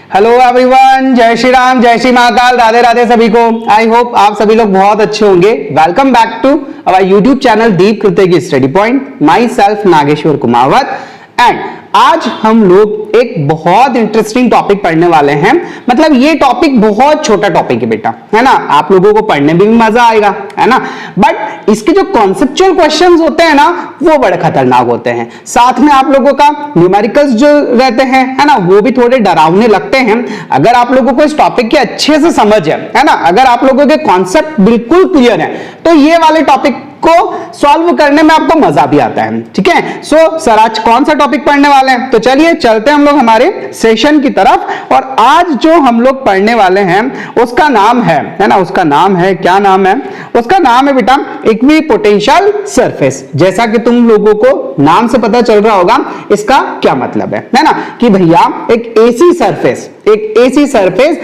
Hello everyone, जय श्री राम, जय श्री महाकाल, राधे राधे सभी को। आई होप आप सभी लोग बहुत अच्छे होंगे। Welcome back to our YouTube channel Deep Kritya study point. Myself Nageshwar Kumawat and आज हम लोग एक बहुत इंटरेस्टिंग टॉपिक पढ़ने वाले हैं। मतलब ये टॉपिक बहुत छोटा टॉपिक है बेटा, है ना। आप लोगों को पढ़ने में भी मजा आएगा, है ना। बट इसके जो कॉन्सेप्चुअल क्वेश्चंस होते हैं ना, वो बड़े खतरनाक होते हैं। साथ में आप लोगों का न्यूमेरिकल्स जो रहते हैं, है ना, वो भी थोड़े डरावने लगते हैं। अगर आप लोगों को इस टॉपिक की अच्छे से समझ है ना, अगर आप लोगों के कॉन्सेप्ट बिल्कुल क्लियर है, तो ये वाले टॉपिक को सॉल्व करने में आपको मजा भी आता है। ठीक है। सर आज कौन सा टॉपिक पढ़ने वाले हैं, तो चलिए चलते हैं हम लोग हमारे सेशन की तरफ। और आज जो हम लोग पढ़ने वाले हैं उसका नाम है ना, उसका नाम है, क्या नाम है उसका? नाम है बेटा इक्विपोटेंशियल सरफेस। जैसा कि तुम लोगों को नाम से पता चल रहा होगा इसका क्या मतलब है ना, कि भैया एक ऐसी सरफेस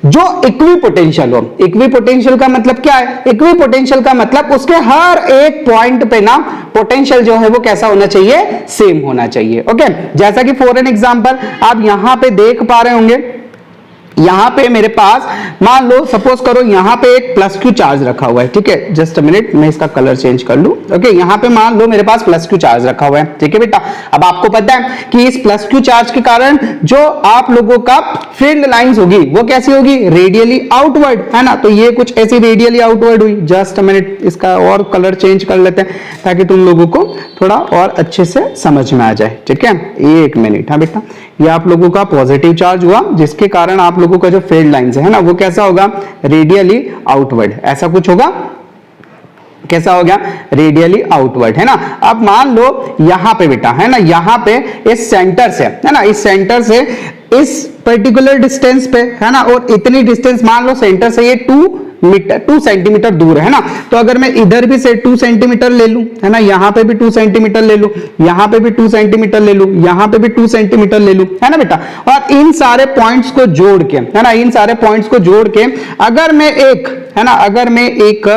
जो इक्विपोटेंशियल हो। इक्विपोटेंशियल का मतलब क्या है? इक्विपोटेंशियल का मतलब उसके हर एक पॉइंट पे ना पोटेंशियल जो है वो कैसा होना चाहिए? सेम होना चाहिए। ओके। जैसा कि फॉर एन एग्जांपल आप यहां पे देख पा रहे होंगे, यहां पे मेरे पास मान लो सपोज करो यहां पे एक +q चार्ज रखा हुआ है। ठीक है, जस्ट अ मिनट, मैं इसका कलर चेंज कर लूं। ओके, यहां पे मान लो मेरे पास +q चार्ज रखा हुआ है। ठीक है बेटा, अब आपको पता है कि इस +q चार्ज के कारण जो आप लोगों का फील्ड लाइंस होगी वो कैसी होगी? रेडियली आउटवर्ड, है ना। तो ये कुछ ऐसी रेडियली आउटवर्ड हुई। जस्ट अ मिनट, इसका और कलर चेंज कर लेते हैं ताकि तुम लोगों को थोड़ा और अच्छे से समझ में आ जाए। ठीक है, एक मिनट। हाँ बेटा, ये आप लोगों का पॉजिटिव चार्ज हुआ, जिसके कारण आप लोगों का जो फील्ड लाइंस है ना, वो कैसा होगा? रेडियली आउटवर्ड, ऐसा कुछ होगा। कैसा हो गया? रेडियली आउटवर्ड, है ना। अब मान लो यहां पे बेटा, है ना, यहां पे इस सेंटर से, है ना, इस सेंटर से इस पर्टिकुलर डिस्टेंस पे, है ना, और इतनी डिस्टेंस मान लो सेंटर से ये 2 सेंटीमीटर दूर है ना। तो अगर मैं इधर भी से 2 सेंटीमीटर ले लूं, है ना, यहां पे भी 2 सेंटीमीटर ले लूं, यहां पे भी 2 सेंटीमीटर ले लूं, यहां पे भी 2 सेंटीमीटर ले लूं, है ना बेटा। और इन सारे पॉइंट्स को जोड़ के, है ना, इन सारे पॉइंट्स को जोड़ के अगर मैं एक, है ना, अगर मैं एक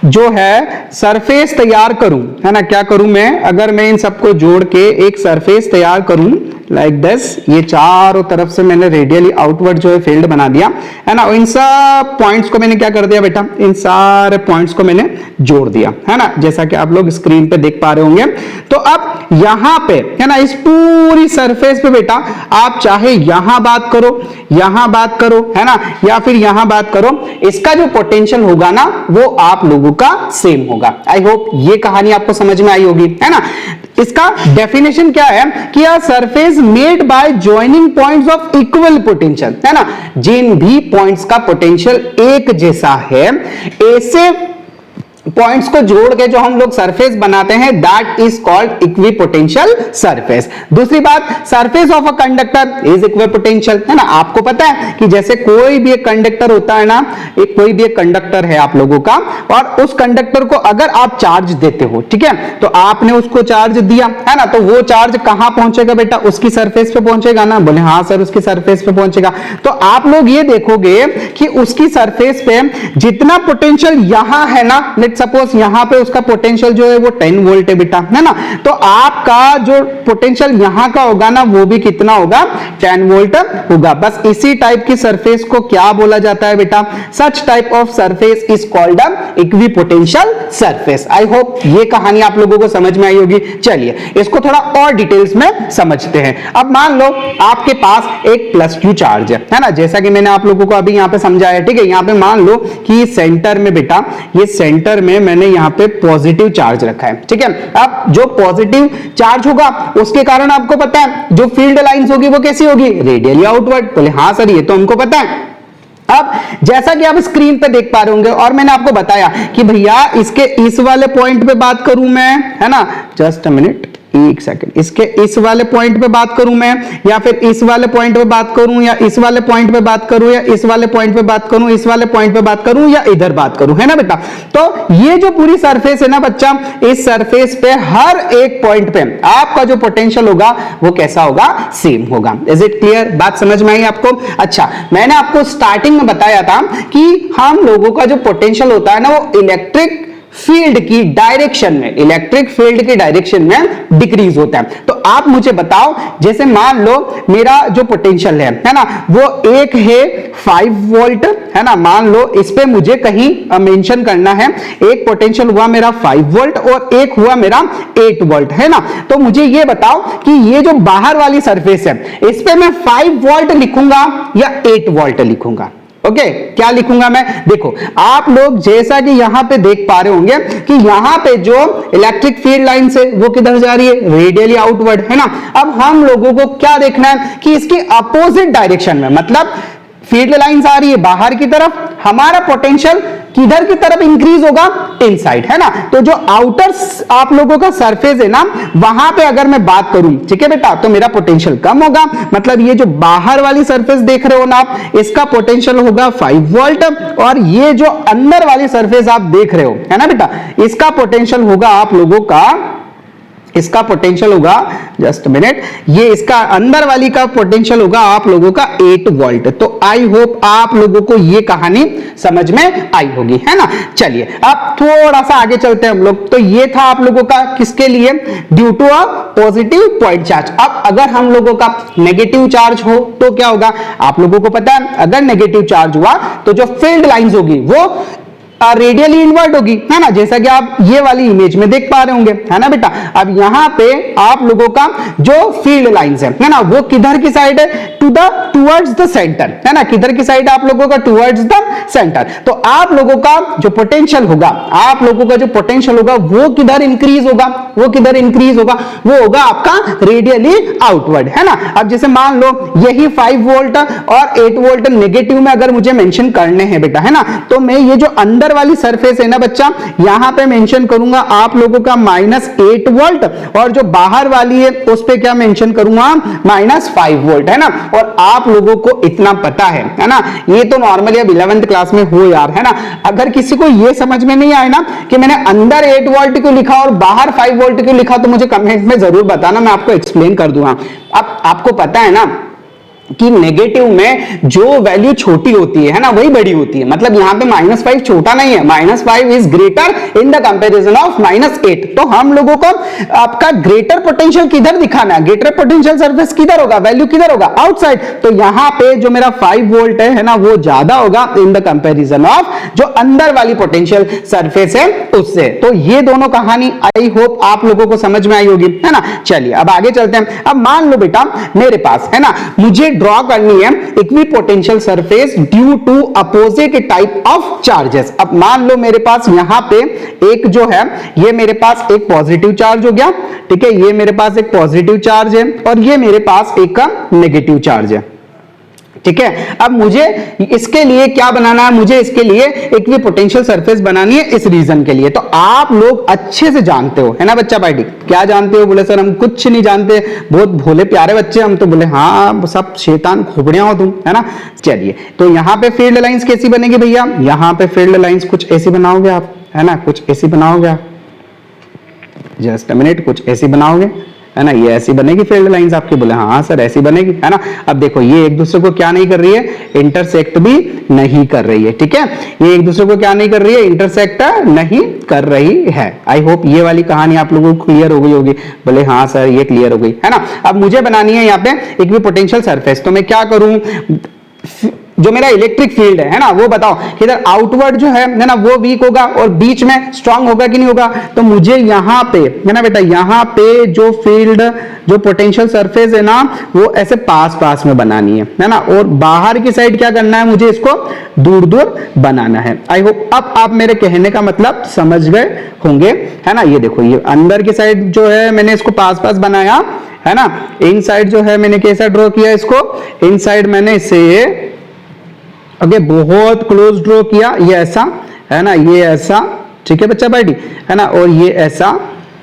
जो है सरफेस तैयार करूं, है ना, क्या करूं मैं? अगर मैं इन सबको जोड़ के एक सरफेस तैयार करूं लाइक दिस, ये चारों तरफ से मैंने रेडियली आउटवर्ड जो है फील्ड बना दिया, है ना। इन सब पॉइंट्स को मैंने क्या कर दिया बेटा? इन सारे पॉइंट्स को मैंने जोड़ दिया, है ना, जैसा कि आप लोग स्क्रीन पे देख पा रहे होंगे। तो अब यहां पे, है ना, इस पूरी सरफेस पे बेटा आप चाहे यहां बात करो, यहां बात करो, है ना, या फिर यहां बात करो, इसका जो पोटेंशियल होगा ना वो आप लोगों का सेम होगा। आई होप ये कहानी आपको समझ में आई होगी, है ना। इसका डेफिनेशन क्या है कि a surface made by joining points of equal potential, है ना। जिन भी पॉइंट्स का पोटेंशियल एक जैसा है, ऐसे पॉइंट्स को जोड़ के जो हम लोग सरफेस बनाते हैं, that is called equipotential surface. दूसरी बात, surface of a conductor is equipotential, है ना। आपको पता है कि जैसे कोई भी एक कंडक्टर होता है ना, कोई भी एक कंडक्टर है आप लोगों का, और उस कंडक्टर को अगर आप चार्ज देते हो, ठीक है, तो आपने उसको चार्ज दिया, है ना, तो वो चार्ज कहां पहुंचेगा बेटा? उसकी सरफेस पे पहुंचेगा ना। बोले हाँ सर, उसकी सरफेस पे पहुंचेगा। तो आप लोग ये देखोगे कि उसकी सरफेस पे जितना पोटेंशियल यहां है ना, सपोज यहां पे उसका पोटेंशियल जो है वो 10 वोल्ट है बेटा, है ना। तो आपका जो पोटेंशियल यहां का होगा ना, वो भी कितना होगा? 10 वोल्ट होगा। बस इसी टाइप की सरफेस को क्या बोला जाता है बेटा? Such type of surface is called equipotential surface. I hope ये कहानी आप लोगों को समझ में आई होगी। चलिए इसको थोड़ा और डिटेल्स में समझते हैं। अब मान लो आपके पास एक +q चार्ज है ना, जैसा कि मैंने आप लोगों को अभी यहां पे समझाया। ठीक है, यहां पे मान लो कि सेंटर में बेटा, ये सेंटर में मैंने यहां पे पॉजिटिव चार्ज रखा है। ठीक है, अब जो पॉजिटिव चार्ज होगा उसके कारण आपको पता है जो फील्ड लाइंस होगी वो कैसी होगी? Radially outward. बोले हाँ सर, ये तो हमको पता है। अब जैसा कि आप स्क्रीन पे देख पा रहे होंगे, और मैंने आपको बताया कि भैया इसके इस वाले पॉइंट पे बात करूं मैं, है ना, जस्ट अ मिनट, एक सेकंड, इसके इस वाले पॉइंट पे बात करूं मैं, या फिर इस वाले पॉइंट पे बात करूं, या इस वाले पॉइंट पे बात करूं, या इस वाले पॉइंट पे बात करूं, इस वाले पॉइंट पे बात करूं, या इधर बात करूं, है ना बेटा। तो ये जो पूरी सरफेस है ना बच्चा, इस सरफेस पे हर एक पॉइंट पे आपका जो पोटेंशियल होगा वो कैसा होगा? सेम होगा। Is it clear? बात समझ में आई आपको? अच्छा, मैंने आपको स्टार्टिंग में बताया था कि हम लोगों का जो पोटेंशियल होता है ना, वो इलेक्ट्रिक फील्ड की डायरेक्शन में, इलेक्ट्रिक फील्ड की डायरेक्शन में डिक्रीज होता है। तो आप मुझे बताओ, जैसे मान लो मेरा जो पोटेंशियल है ना, वो एक है 5 वोल्ट, है ना, मान लो इस पे मुझे कहीं मेंशन करना है, एक पोटेंशियल हुआ मेरा 5 वोल्ट और एक हुआ मेरा 8 वोल्ट, है ना। तो मुझे ये बताओ कि ये जो बाहर वाली सरफेस है, इस पे मैं 5 वोल्ट लिखूंगा या 8 वोल्ट लिखूंगा? ओके, क्या लिखूंगा मैं? देखो आप लोग जैसा कि यहां पे देख पा रहे होंगे कि यहां पे जो इलेक्ट्रिक फील्ड लाइन है वो किधर जा रही है? रेडियली आउटवर्ड, है ना। अब हम लोगों को क्या देखना है कि इसकी अपोजिट डायरेक्शन में, मतलब फील्ड लाइंस आ रही है बाहर की तरफ, हमारा पोटेंशियल किधर की तरफ इंक्रीज होगा? इनसाइड, है ना। तो जो आउटर आप लोगों का सरफेस है ना, वहां पे अगर मैं बात करूं, ठीक है बेटा, तो मेरा पोटेंशियल कम होगा। मतलब ये जो बाहर वाली सरफेस देख रहे हो ना आप, इसका पोटेंशियल होगा 5 वोल्ट, और ये जो अंदर वाली सरफेस आप देख रहे हो, है ना बेटा, इसका पोटेंशियल होगा आप लोगों का, इसका पोटेंशियल होगा, जस्ट मिनट, ये इसका अंदर वाली का पोटेंशियल होगा आप लोगों का 8 वोल्ट। तो आई होप आप लोगों को ये कहानी समझ में आई होगी, है ना। चलिए अब थोड़ा सा आगे चलते हैं हम लोग। तो ये था आप लोगों का किसके लिए? Due to a positive point charge. अब अगर हम लोगों का नेगेटिव चार्ज हो तो क्या होगा? आप लोगों को पता है, अगर नेगेटिव चार्ज हुआ तो जो फील्ड लाइंस होगी वो रेडियली इनवर्ट होगी, है ना, जैसा कि आप ये वाली इमेज में देख पा रहे होंगे, है ना बेटा। अब यहां पे आप लोगों का जो फील्ड लाइंस है ना, वो किधर की साइड है? टुवर्ड्स द सेंटर, है ना। किधर की साइड आप लोगों का? Towards the centre. तो आप लोगों का जो पोटेंशियल होगा, आप लोगों का जो पोटेंशियल होगा वो किधर इंक्रीज होगा? वो किधर इंक्रीज होगा? वो होगा आपका रेडियली आउटवर्ड, है ना। अब जैसे मान लो यही 5 वोल्ट और 8 वोल्ट नेगेटिव में अगर मुझे मेंशन करने हैं बेटा, है ना, तो मैं ये जो अंदर वाली सरफेस है ना बच्चा, यहां पे मेंशन करूंगा आप लोगों का -8 वोल्ट, और जो बाहर वाली है उस पे क्या मेंशन करूंगा? -5 वोल्ट, है ना। और आप लोगों को इतना पता है ना, ये तो नॉर्मली अब 11th क्लास में हो यार, है ना। अगर किसी को ये समझ में नहीं आए ना कि मैंने अंदर 8 वोल्ट क्यों लिखा और बाहर 5 वोल्ट क्यों लिखा, तो मुझे कमेंट में जरूर बताना, मैं आपको एक्सप्लेन कर दूंगा। अब आपको पता है ना कि नेगेटिव में जो वैल्यू छोटी होती है ना, वही बड़ी होती है। मतलब यहां पे -5 छोटा नहीं है, -5 is greater in the comparison of -8। तो हम लोगों को आपका ग्रेटर पोटेंशियल किधर दिखाना है? ग्रेटर पोटेंशियल सरफेस किधर होगा? वैल्यू किधर होगा? आउटसाइड। तो यहां पे जो मेरा 5 वोल्ट है ना, वो ज्यादा होगा इन द कंपैरिजन ऑफ जो अंदर वाली पोटेंशियल सरफेस है उससे। तो ये दोनों कहानी आई होप आप लोगों को समझ में आई होगी, है ना। चलिए अब आगे चलते हैं। अब मान लो बेटा मेरे पास, है ना, मुझे ड्रॉ करनी है equipotential surface due to opposite type of charges. अब मान लो मेरे पास यहां पे एक जो है, ये मेरे पास एक पॉजिटिव चार्ज हो गया, ठीक है, ये मेरे पास एक पॉजिटिव चार्ज है और ये मेरे पास एक का नेगेटिव चार्ज है, ठीक है। अब मुझे इसके लिए क्या बनाना है? मुझे इसके लिए इक्विपोटेंशियल सरफेस बनानी है इस रीजन के लिए। तो आप लोग अच्छे से जानते हो, है ना बच्चा पार्टी, क्या जानते हो? बोले सर हम कुछ नहीं जानते, बहुत भोले प्यारे बच्चे हम। तो बोले हाँ सब शैतान खोपड़ियां हो तुम, है ना। चलिए तो यहाँ पे फील्ड लाइंस कैसी बनेगी भैया? यहाँ पे फील्ड लाइंस कुछ ऐसी बनाओगे आप, है ना, कुछ ऐसी बनाओगे आप, जस्ट अ मिनट, कुछ ऐसी बनाओगे, है ना, ये ऐसी बनेगी फील्ड लाइंस आपकी। बोले हाँ सर ऐसी बनेगी, है ना। अब देखो ये एक दूसरे को क्या नहीं कर रही है? इंटरसेक्ट भी नहीं कर रही है, ठीक है। ये एक दूसरे को क्या नहीं कर रही है? इंटरसेक्ट नहीं कर रही है। आई होप ये वाली कहानी आप लोगों को क्लियर हो गई होगी। बोले हाँ सर ये क्लियर हो गई, है ना। अब मुझे बनानी है यहाँ पे इक्विपोटेंशियल सरफेस। तो मैं क्या करूं? जो मेरा इलेक्ट्रिक फील्ड है ना, वो बताओ इधर आउटवर्ड जो है ना, वो वीक होगा और बीच में स्ट्रांग होगा कि नहीं होगा? तो मुझे यहाँ पे, है ना बेटा, यहाँ पे जो फील्ड, जो पोटेंशियल सरफेस है ना, वो ऐसे पास पास में बनानी है ना। और बाहर की साइड क्या करना है? मुझे इसको दूर दूर बनाना है। आई होप अब आप मेरे कहने का मतलब समझ गए होंगे, है ना। ये देखो ये अंदर की साइड जो है मैंने इसको पास पास बनाया, है ना। इन साइड जो है मैंने कैसा ड्रॉ किया इसको? इन साइड मैंने इसे ओके बहुत क्लोज ड्रॉ किया, ये ऐसा, है ना, ये ऐसा, ठीक है बच्चा पार्टी, है ना, और ये ऐसा,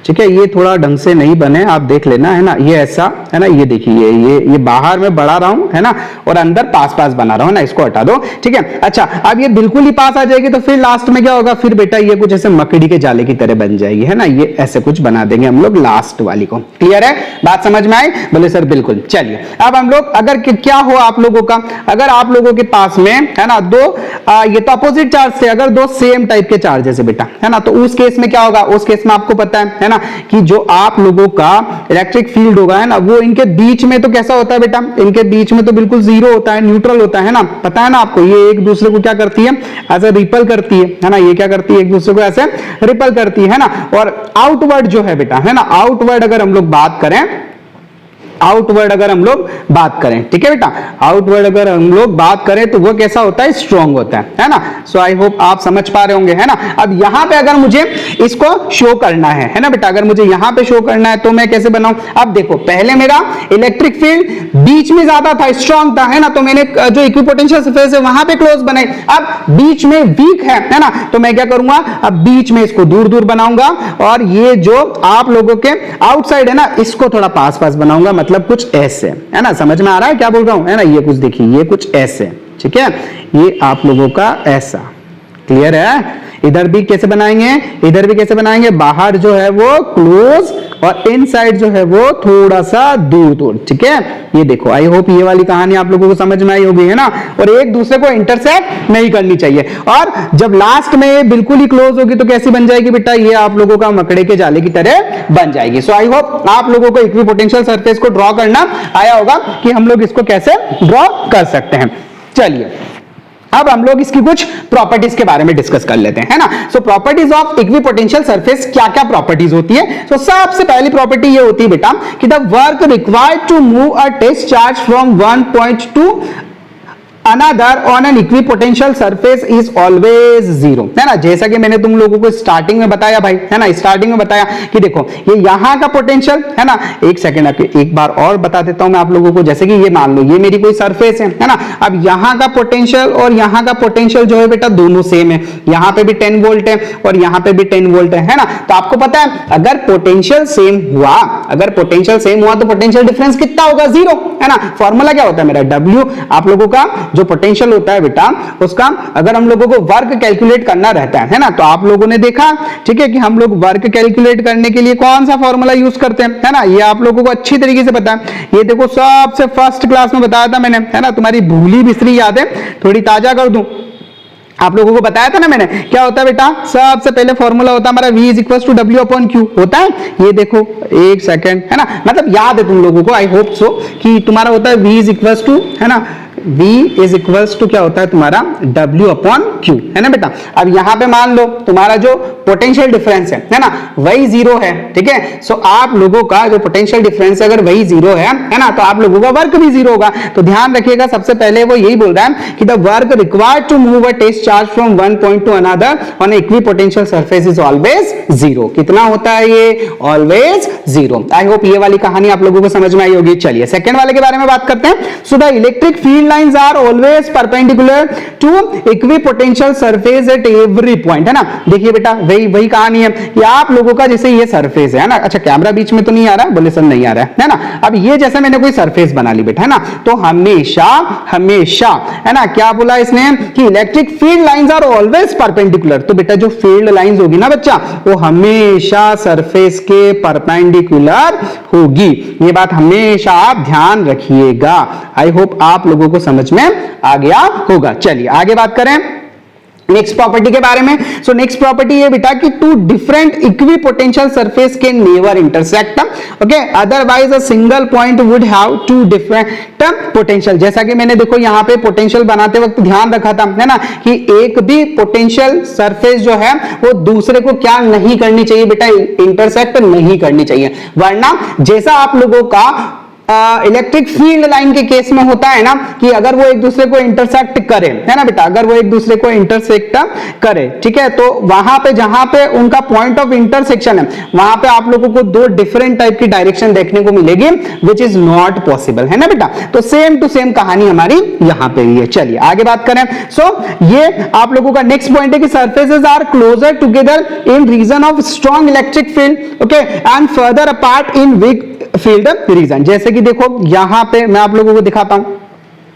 ठीक है, ये थोड़ा ढंग से नहीं बने, आप देख लेना, है ना, ये ऐसा है ना, ये देखिए ये बाहर में बढ़ा रहा हूं, है ना, और अंदर पास पास बना रहा हूं ना, इसको हटा दो, ठीक है। अच्छा, अब ये बिल्कुल ही पास आ जाएगी तो फिर लास्ट में क्या होगा, फिर बेटा ये कुछ ऐसे मकड़ी के जाले की तरह बन जाएगी, है ना, ये ऐसे कुछ बना देंगे हम लोग लास्ट वाली को। क्लियर है, बात समझ में आई? बोले सर बिल्कुल। चलिए अब हम लोग अगर क्या हो आप लोगों का, अगर आप लोगों के पास में है ना दो ये तो अपोजिट चार्ज थे, अगर दो सेम टाइप के चार्जेस है बेटा, है ना, तो उस केस में क्या होगा, उस केस में आपको पता है ना, कि जो आप लोगों का इलेक्ट्रिक फील्ड होगा, है ना, वो इनके बीच में तो कैसा होता है बेटा, इनके बीच में तो बिल्कुल जीरो होता है, न्यूट्रल होता है ना, पता है ना आपको, ये एक दूसरे को क्या करती है, ऐसे रिपल करती है ना, ये क्या करती है, एक दूसरे को ऐसे रिपल करती है ना। और आउटवर्ड जो है बेटा, है ना, आउटवर्ड अगर हम लोग बात करें, आउटवर्ड अगर हम लोग बात करें, ठीक है बेटा, आउटवर्ड अगर हम लोग बात करें तो वो कैसा होता है, स्ट्रॉन्ग होता है ना। सो आई होप आप समझ पा रहे होंगे, है ना। अब यहां पे अगर मुझे इसको शो करना है ना बेटा, अगर मुझे यहां पे शो करना है तो मैं कैसे बनाऊं, अब देखो पहले मेरा इलेक्ट्रिक फील्ड बीच में ज्यादा था, स्ट्रॉन्ग था, है ना, तो मैंने जो इक्विपोटेंशियल सरफेस है वहां पे क्लोज बनाई। अब बीच में वीक है ना, तो मैं क्या करूंगा, अब बीच में इसको दूर दूर बनाऊंगा, और ये जो आप लोगों के आउटसाइड है ना, इसको थोड़ा पास पास बनाऊंगा, मतलब कुछ ऐसे, है ना, समझ में आ रहा है क्या बोल रहा हूं, है ना, ये कुछ देखिए, ये कुछ ऐसे, ठीक है, ये आप लोगों का ऐसा। क्लियर है? इधर भी कैसे बनाएंगे, इधर भी कैसे बनाएंगे, बाहर जो है वो क्लोज और इनसाइड जो है वो थोड़ा सा दूर दूर, ठीक है। ये देखो, आई होप ये वाली कहानी आप लोगों को समझ में आई होगी, है ना, और एक दूसरे को इंटरसेक्ट नहीं करनी चाहिए। और जब लास्ट में बिल्कुल ही क्लोज होगी तो कैसी बन जाएगी बेटा, ये आप लोगों का मकड़े के जाले की तरह बन जाएगी। सो आई होप आप लोगों को इक्विपोटेंशियल सरफेस को ड्रॉ करना आया होगा कि हम लोग इसको कैसे ड्रॉ कर सकते हैं। चलिए अब हम लोग इसकी कुछ प्रॉपर्टीज के बारे में डिस्कस कर लेते हैं, है ना। सो प्रॉपर्टीज ऑफ इक्विपोटेंशियल सरफेस, क्या क्या प्रॉपर्टीज होती है। सो सबसे पहली प्रॉपर्टी ये होती है बेटा कि the work required to move a test charge from one point to another on an equipotential surface is always zero, है ना। जैसा कि मैंने तुम लोगों को स्टार्टिंग में बताया भाई, है ना, स्टार्टिंग में बताया कि देखो ये यहां का पोटेंशियल, है ना, एक सेकेंड एक बार और बता देता हूं मैं आप लोगों को। जैसे कि ये मान लो ये मेरी कोई सरफेस है ना, अब यहां का पोटेंशियल और यहां का पोटेंशियल जो है बेटा दोनों सेम है, यहां पे भी 10 वोल्ट है और यहां पे भी 10 वोल्ट है ना। तो आपको पता है अगर पोटेंशियल सेम हुआ, अगर पोटेंशियल सेम हुआ तो पोटेंशियल डिफरेंस कितना होगा, जीरो, है ना। फॉर्मूला क्या होता है मेरा, W आप लोगों का जो पोटेंशियल होता है बेटा, उसका अगर हम लोगों को वर्क कैलकुलेट करना रहता है ना, तो आप लोगों ने देखा, ठीक है, कि हम लोग वर्क कैलकुलेट करने के लिए कौन सा फॉर्मूला यूज करते हैं, है ना, ये आप लोगों को अच्छी तरीके से पता है। ये देखो सबसे फर्स्ट क्लास में बताया था मैंने, है ना, तुम्हारी भूली बिसरी याद है थोड़ी ताजा कर दूं, आप लोगों को बताया था ना मैंने, क्या होता है बेटा, सबसे पहले फॉर्मूला होता है हमारा V is equal to W upon Q होता है। ये देखो एक सेकंड, है ना, मतलब याद है तुम लोगों को, आई होप सो कि तुम्हारा होता है V इज इक्वल टू, है ना, V इज इक्वल्स टू क्या होता है तुम्हारा W अपॉन Q, है ना बेटा। अब यहां पे मान लो तुम्हारा जो पोटेंशियल डिफरेंस है ना, वही जीरो है, ठीक है। सो आप लोगों का जो पोटेंशियल डिफरेंस है अगर वही जीरो है ना, तो आप लोगों का वर्क भी जीरो होगा। तो ध्यान रखिएगा, सबसे पहले वो यही बोल रहा है कि the work required to move a test charge from one point to another on equipotential surface is always zero. कितना होता है ये, ऑलवेज जीरो। आई होप ये वाली कहानी आप लोगों को समझ में आई होगी। चलिए सेकंड वाले के बारे में बात करते हैं। So the electric field lines are always perpendicular to equipotential surface at every point, है ना। देखिए बेटा वही कहानी है कि आप लोगों का जैसे ये सरफेस है ना, अच्छा कैमरा बीच में तो नहीं आ रहा है, बोले सर नहीं आ रहा है ना। अब ये जैसे मैंने कोई सरफेस बना ली बेटा, है ना, तो हमेशा हमेशा, है ना, क्या बोला इसने कि electric field lines are always perpendicular. तो बेटा जो फील्ड लाइंस होगी ना बच्चा, वो हमेशा सरफेस के परपेंडिकुलर होगी। ये बात हमेशा आप ध्यान रखिएगा। आई होप आप लोगों को समझ में आ गया होगा। चलिए आगे बात करें नेक्स्ट प्रॉपर्टी के बारे में। सो नेक्स्ट प्रॉपर्टी ये बेटा कि two different equipotential surface can never intersect, okay, otherwise a single point would have two different potential. जैसा कि मैंने देखो यहां पे पोटेंशियल बनाते वक्त ध्यान रखा था, है ना, कि एक भी पोटेंशियल सरफेस जो है वो दूसरे को क्या नहीं करनी चाहिए बेटा, इंटरसेक्ट नहीं करनी चाहिए, वरना जैसा आप लोगों का इलेक्ट्रिक फील्ड लाइन के केस में होता है ना कि अगर वो एक दूसरे को इंटरसेक्ट करे, है ना बेटा, अगर वो एक दूसरे को इंटरसेक्ट करे, ठीक है, तो वहां पे जहां पे उनका पॉइंट ऑफ इंटरसेक्शन है वहां पे आप लोगों को दो डिफरेंट टाइप की डायरेक्शन देखने को मिलेगी, विच इज नॉट पॉसिबल, है ना बेटा। तो सेम टू सेम कहानी हमारी यहां पे भी है। चलिए आगे बात करें। सो ये आप लोगों का नेक्स्ट पॉइंट है कि surfaces are closer together in region of strong electric field, okay, and further apart in weak field region. जैसे कि देखो यहां पे मैं आप लोगों को दिखाता हूं,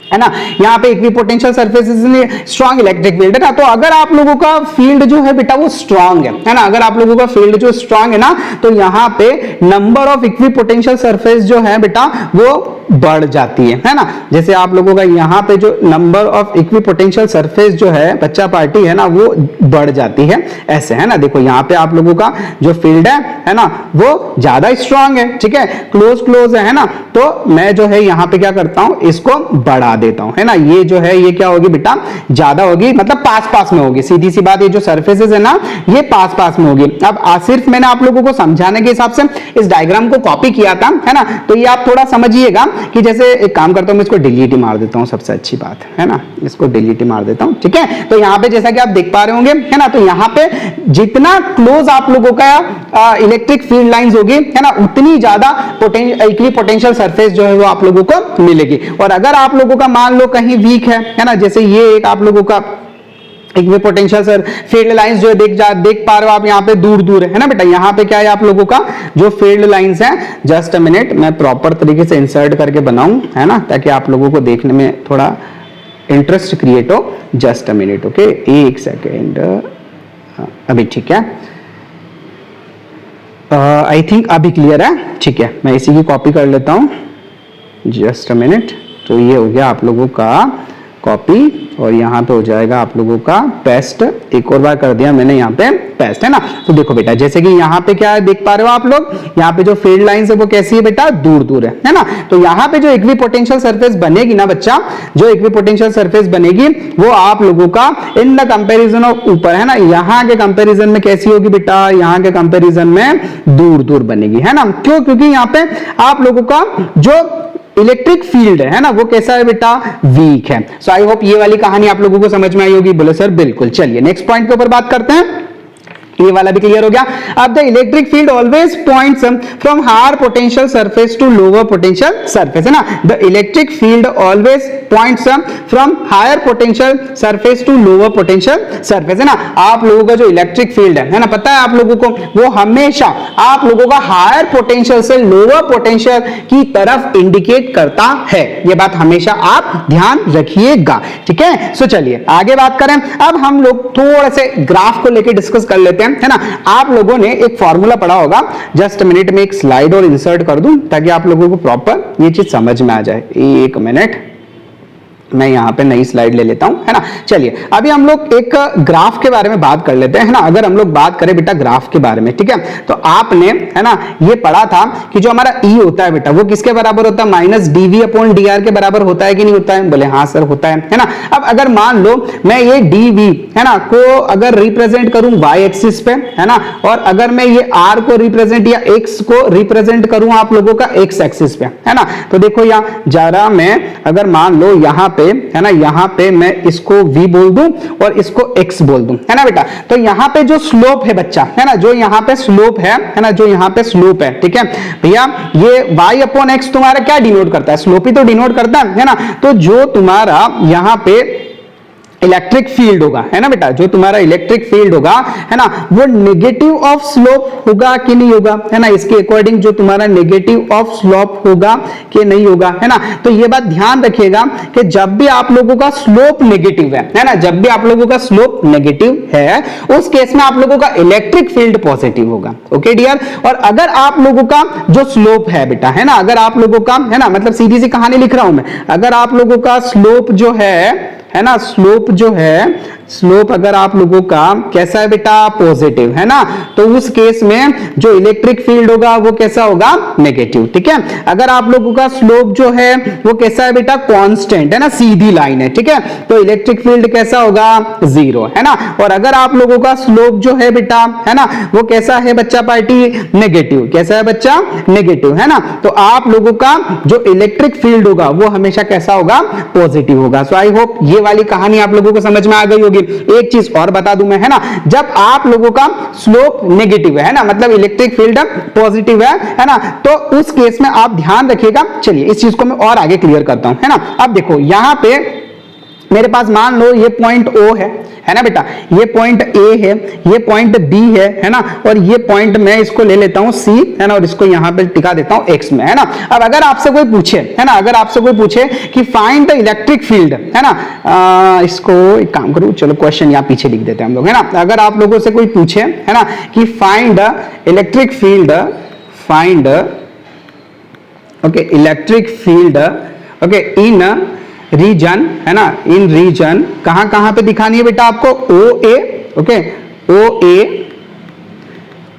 है ना, यहाँ पे इक्विपोटेंशियल सरफेसेस में स्ट्रॉन्ग इलेक्ट्रिक फील्ड है ना, तो अगर आप लोगों का फील्ड जो है बेटा वो स्ट्रॉन्ग है ना, अगर आप लोगों का फील्ड जो स्ट्रॉन्ग है ना, तो यहाँ पे नंबर ऑफ इक्विपोटेंशियल सरफेस जो है बेटा वो बढ़ जाती है ना। जैसे आप लोगों का यहाँ पे जो नंबर ऑफ इक्विपोटेंशियल सरफेस जो है बच्चा पार्टी है ना वो बढ़ जाती है, ऐसे, है ना। देखो यहाँ पे आप लोगों का जो फील्ड है ना, वो ज्यादा स्ट्रॉन्ग है, ठीक है, क्लोज है ना, तो मैं जो है यहाँ पे क्या करता हूं, इसको बढ़ा देता हूं, है ना। ये जो है ये क्या होगी बेटा, ज्यादा होगी, मतलब पास में होगी, सीधी सी बात, ये जो सरफेसेस है ना ये पास में होगी। अब सिर्फ मैंने आप लोगों को समझाने के हिसाब से इस डायग्राम को कॉपी किया था, है ना, तो ये आप थोड़ा समझिएगा कि जैसे एक काम करता हूं, मैं इसको डिलीट ही मार देता हूं, सबसे अच्छी बात है ना, इसको डिलीट ही मार देता हूं, ठीक है। तो यहाँ पे जैसा कि आप देख पा रहे होंगे, है ना, तो यहाँ पे जितना क्लोज आप लोगों का इलेक्ट्रिक फील्ड लाइंस होगी, है ना, उतनी ज्यादा इक्विपोटेंशियल सरफेस जो है वो आप लोगों को मिलेगी। और अगर आप लोगों का मान लो कहीं वीक है ना, जैसे ये एक आप लोगों का इक्विपोटेंशियल सर फील्ड लाइंस जो देख पा रहे हो आप यहाँ पे दूर है ना बेटा, यहाँ पे क्या है आप लोगों का जो फील्ड लाइंस हैं, जस्ट अ मिनट मैं प्रॉपर तरीके से इंसर्ट करके बनाऊं, है ना, ताकि आप लोगों को देखने में थोड़ा इंटरेस्ट क्रिएट हो। जस्ट अ मिनट, ओके, एक सेकेंड, अभी ठीक है, आई थिंक अभी क्लियर है, ठीक है, मैं इसी की कॉपी कर लेता हूं, जस्ट अ मिनट। तो ये हो गया आप लोगों का कॉपी और यहाँ पे हो जाएगा आप लोगों का पेस्ट, एक और बार कर दिया मैंने यहाँ पे पेस्ट, है ना। तो देखो बेटा जैसे कि यहाँ पे क्या है देख पा रहे हो आप लोग, यहाँ पे जो फील्ड लाइंस है वो कैसी है बेटा, दूर है ना। तो यहाँ पे जो इक्विपोटेंशियल सरफेस बनेगी ना बच्चा, जो इक्विपोटेंशियल सरफेस बनेगी वो आप लोगों का इन द कंपैरिजन ऑफ ऊपर, है ना, यहाँ के कंपैरिजन में कैसी होगी बेटा, यहाँ के कंपैरिजन में दूर बनेगी, है ना। क्यों, क्योंकि यहाँ पे आप लोगों का जो इलेक्ट्रिक फील्ड है ना वो कैसा है बेटा, वीक है। सो आई होप ये वाली कहानी आप लोगों को समझ में आई होगी। बोले सर बिल्कुल। चलिए नेक्स्ट पॉइंट के ऊपर बात करते हैं, ये वाला भी क्लियर हो गया। अब the electric field always points from higher potential surface to lower potential surface, है ना। The electric field always points from higher potential surface to lower potential surface, है ना। आप लोगों का जो इलेक्ट्रिक फील्ड है ना, पता है आप लोगों को, वो हमेशा आप लोगों का हायर पोटेंशियल से लोअर पोटेंशियल की तरफ इंडिकेट करता है। ये बात हमेशा आप ध्यान रखिएगा, ठीक है। सो चलिए आगे बात करें। अब हम लोग थोड़ा से ग्राफ को लेकर डिस्कस कर लेते हैं, है ना। आप लोगों ने एक फॉर्मूला पढ़ा होगा, जस्ट मिनट में एक स्लाइड और इंसर्ट कर दूं ताकि आप लोगों को प्रॉपर ये चीज समझ में आ जाए। एक मिनट, मैं यहाँ पे नई स्लाइड ले लेता हूं, है ना। चलिए अभी हम लोग एक ग्राफ के बारे में बात कर लेते हैं, है ना। अगर हम लोग बात करें बेटा ग्राफ के बारे में, ठीक है, तो आपने, है ना, ये पढ़ा था कि जो हमारा ई होता है बेटा वो किसके बराबर होता है, minus d V upon d r के बराबर होता है कि नहीं होता है। बोले हाँ सर होता है ना। अब अगर मान लो मैं ये डीवी, है ना, को अगर रिप्रेजेंट करूं वाई एक्सिस पे, है ना, और अगर मैं ये आर को रिप्रेजेंट या एक्स को रिप्रेजेंट करूं आप लोगों का एक्स एक्सिस पे, है ना, तो देखो यहाँ जरा मैं अगर मान लो यहाँ पे, है ना, यहाँ पे मैं इसको v बोल दूं और इसको x बोल दूं, है ना बेटा। तो यहाँ पे जो स्लोप है बच्चा, है ना, जो यहाँ पे स्लोप है ना, जो यहाँ पे स्लोप है, ठीक है भैया, ये y अपॉन x तुम्हारा क्या डिनोट करता है, स्लोप ही तो डिनोट करता है ना। तो जो तुम्हारा यहाँ पे इलेक्ट्रिक फील्ड होगा, है ना बेटा, जो तुम्हारा इलेक्ट्रिक फील्ड होगा, है ना, वो नेगेटिव ऑफ स्लोप होगा कि नहीं होगा, है ना। इसके अकॉर्डिंग जो तुम्हारा नेगेटिव ऑफ स्लोप होगा कि नहीं होगा, है ना। तो ये बात ध्यान रखिएगा कि जब भी आप लोगों का स्लोप नेगेटिव है ना, जब भी आप लोगों का स्लोप नेगेटिव है उस केस में आप लोगों का इलेक्ट्रिक फील्ड पॉजिटिव होगा, ओके डियर। और अगर आप लोगों का जो स्लोप है बेटा, है ना, अगर आप लोगों का, है ना, मतलब सीधी सी कहानी लिख रहा हूं मैं, अगर आप लोगों का स्लोप जो है है ना, स्लोप जो है, स्लोप अगर आप लोगों का कैसा है बेटा, पॉजिटिव है ना, तो उस केस में जो इलेक्ट्रिक फील्ड होगा वो कैसा होगा, नेगेटिव। ठीक है, अगर आप लोगों का स्लोप जो है वो कैसा है बेटा, कांस्टेंट है ना, सीधी लाइन है, ठीक है, तो इलेक्ट्रिक फील्ड कैसा होगा, जीरो है ना। और अगर आप लोगों का स्लोप जो है बेटा, है ना, वो कैसा है बच्चा पार्टी, नेगेटिव, कैसा है बच्चा, नेगेटिव है ना, तो आप लोगों का जो इलेक्ट्रिक फील्ड होगा वो हमेशा कैसा होगा, पॉजिटिव होगा। सो आई होप ये वाली कहानी आप लोगों को समझ में आ गई होगी। एक चीज और बता दूं मैं, है ना, जब आप लोगों का स्लोप नेगेटिव है ना, मतलब इलेक्ट्रिक फील्ड पॉजिटिव है ना, तो उस केस में आप ध्यान रखिएगा। चलिए इस चीज को मैं और आगे क्लियर करता हूं, है ना। अब देखो यहां पे मेरे पास मान लो ये पॉइंट O है ना बेटा, ये पॉइंट A है, ये पॉइंट B है ना, और ये पॉइंट मैं इसको ले लेता हूं C, है ना, और इसको यहां पे टिका देता हूं X में, है ना। अब अगर आपसे कोई पूछे, है ना, अगर आपसे कोई पूछे कि फाइंड द इलेक्ट्रिक फील्ड, है ना, इसको एक काम करूं, चलो क्वेश्चन यहां पीछे लिख देते हैं हम लोग, है ना। अगर आप लोगों से कोई पूछे, है ना, कि find the electric field, find okay electric field okay in region, है ना, इन रीजन कहां पे दिखानी है बेटा आपको, O A, okay, O A,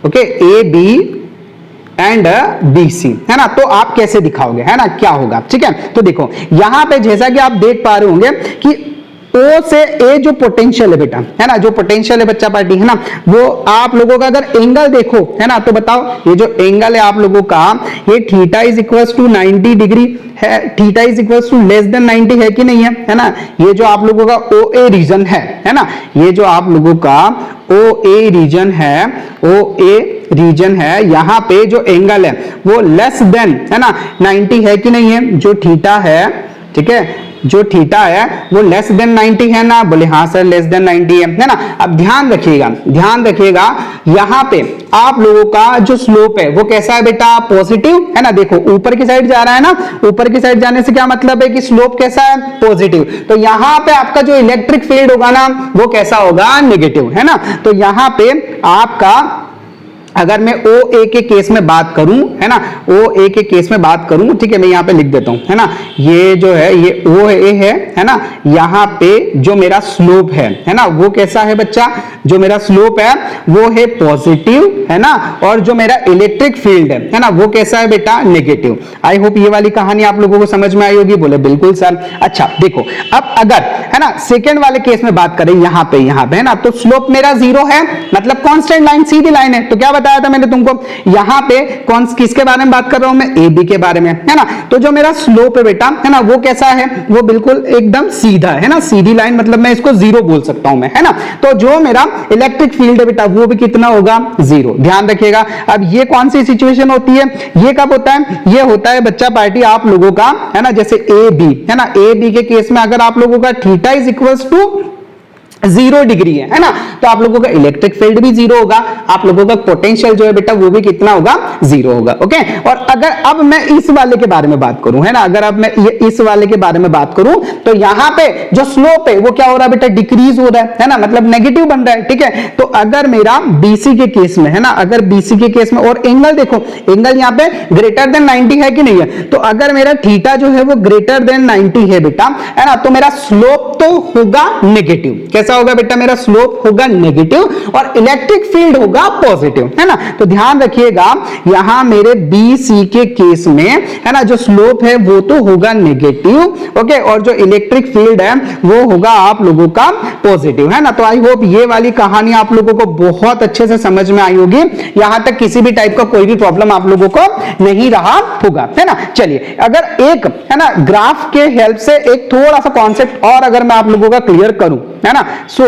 okay, A B and B C, है ना, तो आप कैसे दिखाओगे, है ना, क्या होगा। ठीक है, तो देखो यहां पे जैसा कि आप देख पा रहे होंगे कि O से A जो पोटेंशियल है बेटा, है ना, जो पोटेंशियल है बच्चा पार्टी, है ना, वो आप लोगों का अगर एंगल देखो, है ना, तो बताओ ये जो एंगल है आप लोगों का, ये theta is equals to 90 degree है, theta is equals to less than 90 है कि नहीं है ना। ये जो आप लोगों का OA रीजन है ना, ये जो आप लोगों का OA रीजन है, OA रीजन है, यहां पे जो एंगल है वो लेस देन, है ना, 90 है कि नहीं है, जो थीटा है, ठीक है, जो थीटा है वो लेस देन 90 है ना, बोले हाँ सर लेस देन 90 है ना। अब ध्यान रखिएगा, ध्यान रखिएगा, यहां पे आप लोगों का जो स्लोप है वो कैसा है बेटा, पॉजिटिव, है ना। देखो ऊपर की साइड जा रहा है ना, ऊपर की साइड जाने से क्या मतलब है कि स्लोप कैसा है, पॉजिटिव, तो यहां पे आपका जो इलेक्ट्रिक फील्ड होगा ना वो कैसा होगा, नेगेटिव, है ना। तो यहां पे आपका अगर मैं OA के केस में बात करूं, है ना, OA के केस में बात करूं, ठीक है, मैं यहां पे लिख देता हूं, है ना, ये जो है ये OA है ना, यहां पे जो मेरा स्लोप है ना, वो कैसा है बच्चा, जो मेरा स्लोप है वो है पॉजिटिव, है ना, और जो मेरा इलेक्ट्रिक फील्ड है ना, वो कैसा है बेटा, नेगेटिव। आई होप ये वाली कहानी आप लोगों को समझ में आई होगी, बोले बिल्कुल सर। अच्छा देखो अब अगर, है ना, सेकेंड वाले केस में बात करें, यहां पे है ना, तो स्लोप मेरा जीरो है, मतलब कांस्टेंट लाइन, सीधी लाइन है, तो क्या बताया था मैंने तुमको, यहां पे कौन किसके बारे में बात कर रहा हूं मैं, ए बी के बारे में, है ना। तो जो मेरा स्लोप है बेटा, है ना, वो कैसा है, वो बिल्कुल एकदम सीधा है ना, सीधी लाइन, मतलब मैं इसको जीरो बोल सकता हूं मैं, है ना। तो जो मेरा इलेक्ट्रिक फील्ड है बेटा वो भी कितना होगा, जीरो। ध्यान रखिएगा। अब ये कौन सी सिचुएशन होती है, ये कब होता है, ये होता है बच्चा पार्टी आप लोगों का, है ना, जैसे ए बी, है ना, ए बी के केस में अगर आप लोगों का theta is equals to 0 degree है ना, तो आप लोगों का इलेक्ट्रिक फील्ड भी जीरो होगा, आप लोगों का पोटेंशियल जो है बेटा वो भी कितना होगा, जीरो होगा। ओके, और अगर अब मैं इस वाले के बारे में बात करूं, है ना, अगर अब मैं ये इस वाले के बारे में बात करूं, तो यहां पे जो स्लोप है वो क्या हो रहा है बेटा, डिक्रीज हो रहा है ना, मतलब नेगेटिव बन रहा है। ठीक है, तो अगर मेरा BC के केस में, है ना, अगर BC के केस में, और एंगल देखो, एंगल यहां पे ग्रेटर देन 90 है कि नहीं है, तो अगर मेरा थीटा जो है वो ग्रेटर देन 90 है बेटा, है ना, तो मेरा स्लोप तो होगा नेगेटिव। कैसा होगा बेटा, मेरा स्लोप होगा नेगेटिव और इलेक्ट्रिक फील्ड होगा पॉजिटिव, है ना। तो ध्यान रखिएगा यहां मेरे BC के केस में, है ना, जो स्लोप है वो तो होगा नेगेटिव, ओके, और जो इलेक्ट्रिक फील्ड है वो होगा आप लोगों का पॉजिटिव, है ना। तो आई होप ये वाली कहानी आप लोगों को बहुत अच्छे से समझ में आई होगी, यहां तक किसी भी टाइप का कोई भी प्रॉब्लम आप लोगों को नहीं रहा होगा, है ना। चलिए अगर एक, है ना, ग्राफ के हेल्प से एक थोड़ा सा कॉन्सेप्ट और अगर मैं आप लोगों का क्लियर करूं, है ना, सो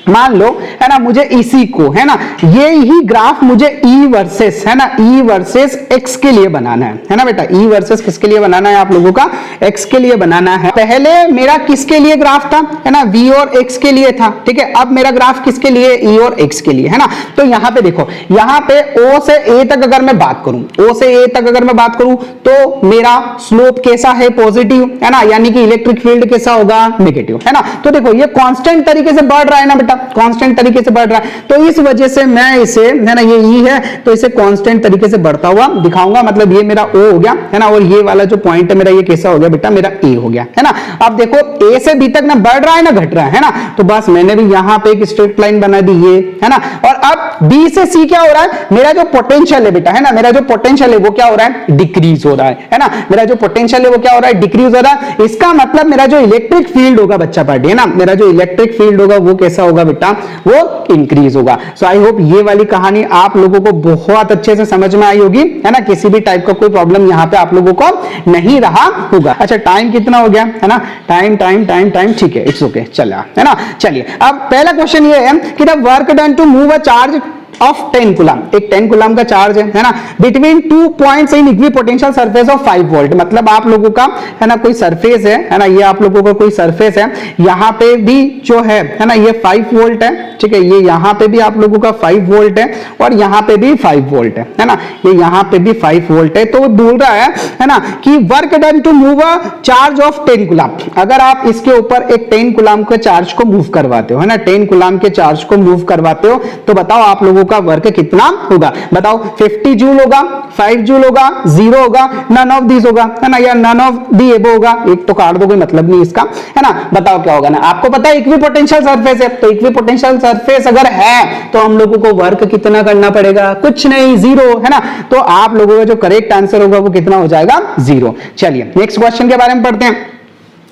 मान लो, है ना, मुझे इसी को, है ना, ये ही ग्राफ मुझे E वर्सेस, है ना, E वर्सेस X के लिए बनाना है ना बेटा, E वर्सेस किसके लिए बनाना है आप लोगों का, X के लिए बनाना है। पहले मेरा किसके लिए ग्राफ था, है ना, V और X के लिए था। ठीक है, अब मेरा ग्राफ किसके लिए, E और X के लिए, है ना। तो यहां पे देखो, यहां पे O से A तक अगर मैं बात करूं, O से A तक अगर मैं बात करूं, तो मेरा स्लोप कैसा है, पॉजिटिव, है ना, यानी कि इलेक्ट्रिक फील्ड कैसा होगा, नेगेटिव, है ना। तो देखो ये कांस्टेंट तरीके से बढ़ रहा है ना बेटा, कांस्टेंट तरीके से बढ़ रहा है, तो इस वजह से मैं इसे, है ना, ये ई है तो इसे कांस्टेंट तरीके से बढ़ता हुआ दिखाऊंगा, मतलब ये मेरा ओ हो गया, है ना, और ये वाला जो पॉइंट है मेरा ये कैसा हो गया बेटा, मेरा ए हो गया, है ना। अब देखो ए से बी तक ना बढ़ रहा है ना घट रहा है ना, तो बस मैंने भी यहां पे एक स्ट्रेट लाइन बना दी ये, है ना। और अब बी से सी क्या हो रहा है, मेरा जो पोटेंशियल है बेटा, है ना, मेरा जो पोटेंशियल है वो क्या हो रहा है, डिक्रीज हो रहा है ना, मेरा जो पोटेंशियल है वो क्या हो रहा है, डिक्रीज हो रहा है। इसका मतलब मेरा जो इलेक्ट्रिक फील्ड होगा बच्चा पार्टी, है ना, मेरा जो इलेक्ट्रिक फील्ड होगा वो कैसा होगा बेटा, वो इंक्रीज होगा। सो आई होप ये वाली कहानी आप लोगों को बहुत अच्छे से समझ में आई होगी, है ना, किसी भी टाइप का कोई प्रॉब्लम यहाँ पे आप लोगों को नहीं रहा होगा। अच्छा टाइम कितना हो गया, है ना, टाइम टाइम टाइम टाइम, ठीक है, इट्स ओके, चला, है ना। चलिए अब पहला क्वेश्चन ये है कि the work done to move a charge of 10 coulomb, एक 10 कूलम का चार्ज है ना, between 2 points in equipotential surface of 5 volt, मतलब आप लोगों का, है ना, कोई सरफेस है ना, ये आप लोगों का कोई सरफेस है, यहाँ पे भी जो है ना, ये 5 वोल्ट है, ठीक है, ये यहाँ पे भी आप लोगों का 5 वोल्ट है और यहाँ पे भी 5 वोल्ट है ना, ये यहाँ पे भी 5 वोल्ट है। तो बोल रहा है ना, कि work done to move a charge of 10 coulomb, अगर आप इसके ऊपर एक 10 कूलम के चार्ज को मूव करवाते हो, है ना, 10 कूलम के चार्ज को मूव करवाते हो, तो बताओ आप लोगों का वर्क कितना होगा, बताओ 50 जूल होगा, 5 जूल होगा, 0 होगा, नन ऑफ दिस होगा, है ना, या नन ऑफ दी एबो होगा, एक तो काट दो, कोई मतलब नहीं इसका, है ना। बताओ क्या होगा ना, आपको पता है इक्विपोटेंशियल सरफेस है, तो इक्विपोटेंशियल सरफेस अगर है तो हम लोगों को वर्क कितना करना पड़ेगा, कुछ नहीं, 0, है ना। तो आप लोगों का जो करेक्ट आंसर होगा वो कितना हो जाएगा, 0। चलिए नेक्स्ट क्वेश्चन के बारे में पढ़ते हैं।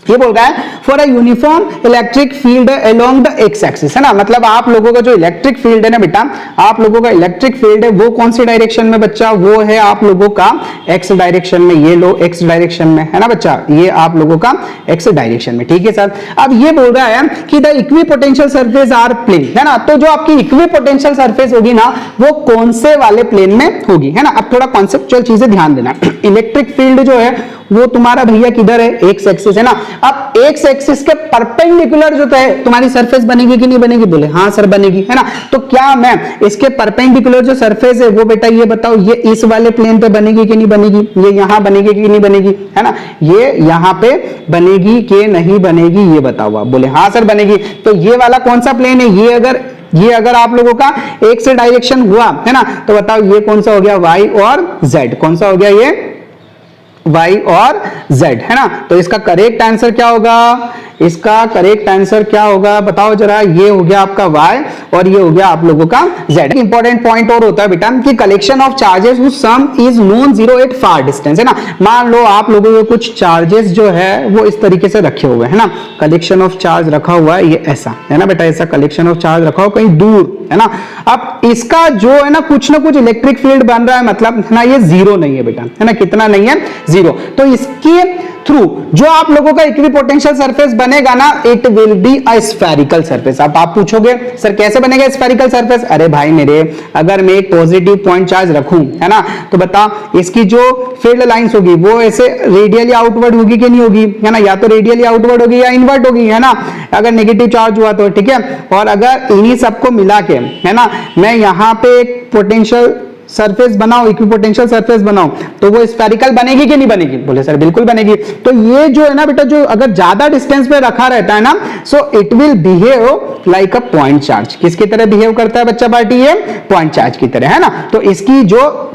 ये बोल रहा है for a uniform electric field along the x axis, है ना, मतलब आप लोगों का जो इलेक्ट्रिक फील्ड है ना बेटा, आप लोगों का इलेक्ट्रिक फील्ड है वो कौन सी डायरेक्शन में बच्चा, वो है आप लोगों का एक्स डायरेक्शन में, ये लो एक्स डायरेक्शन में, है ना बच्चा, ये आप लोगों का एक्स डायरेक्शन में, ठीक है सर। अब ये बोल रहा है कि the equipotential surface are plane, है ना, तो जो आपकी इक्विपोटेंशियल सरफेस होगी ना वो कौन से वाले प्लेन में होगी, है ना। अब थोड़ा कॉन्सेप्चुअल चीजें ध्यान देना, इलेक्ट्रिक फील्ड जो है वो तुम्हारा भैया किधर है, एक्स एक्सिस, है ना। अब एक्स एक्सिस के परपेंडिकुलर जो है तुम्हारी सरफेस बनेगी कि नहीं बनेगी, बोले हाँ सर बनेगी, है ना। तो क्या मैं इसके परपेंडिकुलर जो सरफेस है वो बेटा ये बताओ, ये इस वाले प्लेन पे बनेगी कि नहीं बनेगी, ये यहां बनेगी कि नहीं बनेगी, है ना, ये यहां पे बनेगी कि नहीं बनेगी, ये बताओ आप, बोले हाँ सर बनेगी। तो ये वाला कौन सा प्लेन है, ये अगर आप लोगों का एक से डायरेक्शन हुआ, है ना, तो बताओ ये कौन सा हो गया, वाई और जेड, कौन सा हो गया, ये y और z, है ना। तो इसका करेक्ट आंसर क्या होगा, इसका करेक्ट आंसर क्या होगा बताओ जरा, ये हो गया आपका y और ये हो गया आप लोगों का z। इंपॉर्टेंट पॉइंट और होता है बेटा कि collection of charges whose sum is known zero at far distance, है ना। मान लो आप लोगों के कुछ चार्जेस जो है वो इस तरीके से रखे हुए हैं ना, कलेक्शन ऑफ चार्ज रखा हुआ है ये ऐसा, है ना बेटा, ऐसा कलेक्शन ऑफ चार्ज रखा हो कहीं दूर, है ना। अब इसका जो है ना कुछ इलेक्ट्रिक फील्ड बन रहा है, मतलब है ना ये जीरो नहीं है बेटा, है ना, कितना नहीं है, 0। तो इसके थ्रू जो आप लोगों का इक्विपोटेंशियल सरफेस बनेगा ना, it will be a spherical surface. अब आप पूछोगे सर कैसे बनेगा स्फेरिकल सरफेस, अरे भाई मेरे, अगर मैं एक पॉजिटिव पॉइंट चार्ज रखूं, है ना, तो बता इसकी जो फील्ड लाइंस होगी वो ऐसे रेडियली आउटवर्ड होगी कि नहीं होगी, है ना, या तो रेडियली आउटवर्ड होगी या इनवर्ट होगी, है ना, अगर नेगेटिव चार्ज हुआ तो, ठीक है। और अगर इन्हीं सबको मिला के, है ना, मैं यहां पे एक पोटेंशियल सरफेस बनाओ, इक्विपोटेंशियल सरफेस बनाओ, तो वो स्फेरिकल बनेगी कि नहीं बनेगी, बोले सर बिल्कुल बनेगी। तो ये जो है ना बेटा, जो अगर ज्यादा डिस्टेंस पे रखा रहता है ना, so it will behave like a point charge. किसकी तरह बिहेव करता है बच्चा पार्टी, ये पॉइंट चार्ज की तरह, है ना। तो इसकी जो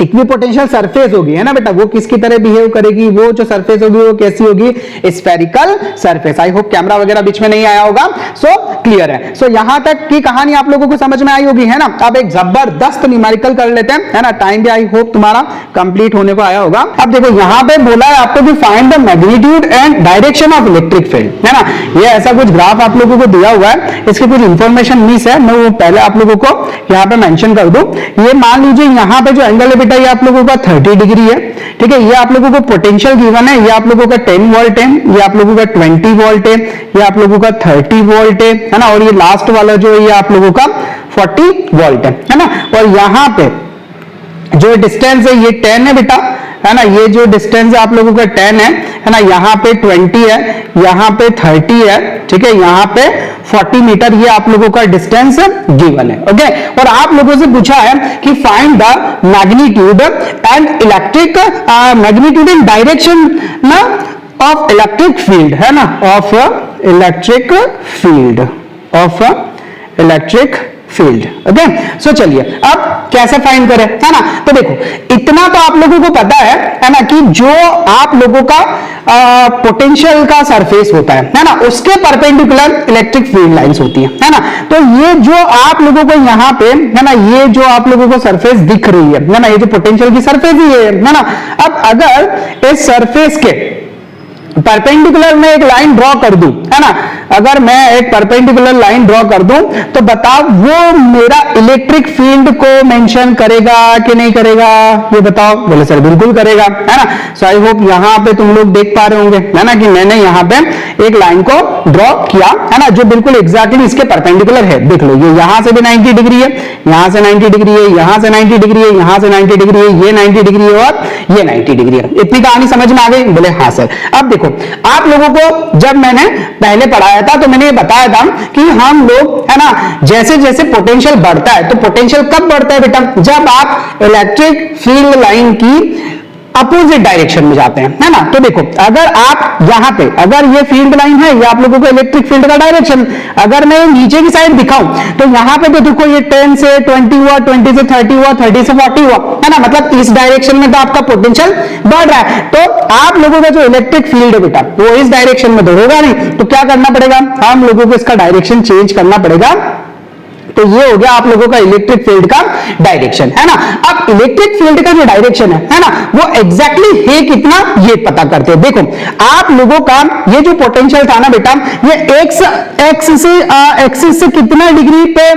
इक्विपोटेंशियल सरफेस होगी, है ना बेटा, वो किसकी तरह बिहेव करेगी, वो जो सरफेस होगी वो कैसी होगी, spherical surface. I hope camera वगैरह बीच में नहीं आया होगा, सो क्लियर है। सो यहां तक की कहानी आप लोगों को समझ में आई होगी, है ना। अब एक जबरदस्त न्यूमेरिकल कर लेते हैं, है ना, टाइम भी आई होप तुम्हारा कंप्लीट होने को आया होगा। अब देखो यहां पे बोला है आपको कि find the magnitude and direction of electric field, है ना। ये ऐसा कुछ ग्राफ आप लोगों को दिया हुआ है, इसकी कुछ इंफॉर्मेशन मिस है, मैं वो पहले आप लोगों को यहाँ पे मेंशन कर दूं। ये मान लीजिए यहाँ पे जो एंगल है ये आप लोगों का 30 डिग्री है, ठीक है। ये आप लोगों को पोटेंशियल गिवन है, ये आप लोगों का 10 वोल्ट है, ये आप लोगों का 20 वोल्ट है, ये आप लोगों का 30 वोल्ट है ना, और ये लास्ट वाला जो है ये आप लोगों का 40 वोल्ट है ना। और यहाँ पे जो डिस्टेंस है ये 10 है बेटा, है ना, ये जो डिस्टेंस है आप लोगों का 10 है ना, यहाँ पे 20 है, यहाँ पे 30 है, ठीक है, यहाँ पे 40 मीटर ये आप लोगों का डिस्टेंस गिवन है, ओके। और आप लोगों से पूछा है कि find the magnitude and electric magnitude in direction ना ऑफ इलेक्ट्रिक फील्ड, है ना, of electric field, of electric field. Okay, so चलिए अब कैसे फाइंड करें, है ना। तो देखो इतना तो आप लोगों को पता है ना, कि जो आप लोगों का पोटेंशियल का सरफेस होता है ना, उसके परपेंडिकुलर इलेक्ट्रिक फील्ड लाइंस होती है ना। तो ये जो आप लोगों को यहाँ पे है ना, ये जो आप लोगों को सरफेस दिख रही है ना, ये जो पोटेंशियल की सरफेस ही है ना। अब अगर इस सरफेस के परपेंडिकुलर में एक लाइन ड्रॉ कर दूं, है ना, अगर मैं एक परपेंडिकुलर लाइन ड्रॉ कर दूं तो बताओ वो मेरा इलेक्ट्रिक फील्ड को मेंशन करेगा कि नहीं करेगा, ये बताओ। बोले सर बिल्कुल करेगा, है ना। सो आई होप यहां पे तुम लोग देख पा रहे होंगे, है ना, कि मैंने यहां पे एक लाइन को ड्रॉ किया, है ना, जो बिल्कुल एग्जैक्टली इसके परपेंडिकुलर है। देख लो ये यहां से भी 90 डिग्री है, यहां से 90 डिग्री है, यहां से 90 डिग्री है, यहां से 90 डिग्री है, ये 90 डिग्री है और ये 90 डिग्री है। इतनी कहानी समझ में आ गई? बोले हाँ सर। अब देखो आप लोगों को जब मैंने पहले पढ़ाया था तो मैंने ये बताया था कि हम लोग, है ना, जैसे जैसे पोटेंशियल बढ़ता है, तो पोटेंशियल कब बढ़ता है बेटा, जब आप इलेक्ट्रिक फील्ड लाइन की अपोजिट डायरेक्शन में जाते हैं, है ना। तो देखो अगर आप यहां पे, अगर ये फील्ड लाइन है, ये आप लोगों को इलेक्ट्रिक फील्ड का डायरेक्शन, अगर मैं नीचे की साइड दिखाऊं तो यहां पे तो देखो ये 10 से 20 हुआ, 20 से 30 हुआ, 30 से 40 हुआ, है ना। मतलब इस डायरेक्शन में तो आपका पोटेंशियल बढ़ रहा है। तो आप लोगों का जो इलेक्ट्रिक फील्ड है बेटा वो इस डायरेक्शन में तो होगा नहीं, तो क्या करना पड़ेगा, हम लोगों को इसका डायरेक्शन चेंज करना पड़ेगा। तो ये हो गया आप लोगों का इलेक्ट्रिक फील्ड का डायरेक्शन, है ना। अब इलेक्ट्रिक फील्ड का जो डायरेक्शन है ना, वो एग्जैक्टली है कितना ये पता करते हैं। देखो आप लोगों का ये जो पोटेंशियल था ना बेटा, ये एक्सिस से कितना डिग्री पे